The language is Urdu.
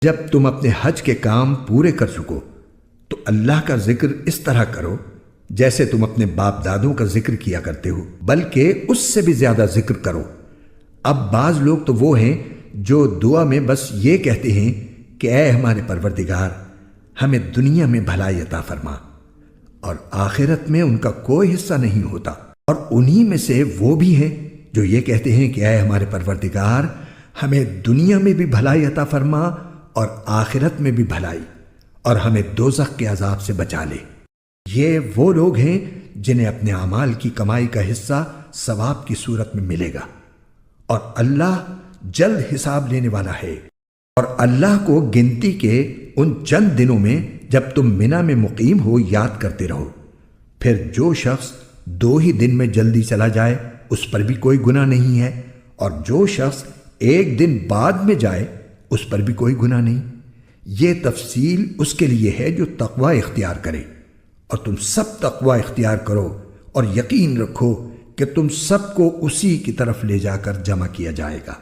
جب تم اپنے حج کے کام پورے کر چکو تو اللہ کا ذکر اس طرح کرو جیسے تم اپنے باپ دادوں کا ذکر کیا کرتے ہو، بلکہ اس سے بھی زیادہ ذکر کرو۔ اب بعض لوگ تو وہ ہیں جو دعا میں بس یہ کہتے ہیں کہ اے ہمارے پروردگار ہمیں دنیا میں بھلائی عطا فرما، اور آخرت میں ان کا کوئی حصہ نہیں ہوتا۔ اور انہی میں سے وہ بھی ہیں جو یہ کہتے ہیں کہ اے ہمارے پروردگار ہمیں دنیا میں بھی بھلائی عطا فرما اور آخرت میں بھی بھلائی، اور ہمیں دوزخ کے عذاب سے بچا لے۔ یہ وہ لوگ ہیں جنہیں اپنے اعمال کی کمائی کا حصہ ثواب کی صورت میں ملے گا، اور اللہ جلد حساب لینے والا ہے۔ اور اللہ کو گنتی کے ان چند دنوں میں جب تم منی میں مقیم ہو یاد کرتے رہو، پھر جو شخص 2 ہی دن میں جلدی چلا جائے اس پر بھی کوئی گناہ نہیں ہے، اور جو شخص 1 دن بعد میں جائے اس پر بھی کوئی گناہ نہیں۔ یہ تفصیل اس کے لیے ہے جو تقوی اختیار کرے، اور تم سب تقوی اختیار کرو اور یقین رکھو کہ تم سب کو اسی کی طرف لے جا کر جمع کیا جائے گا۔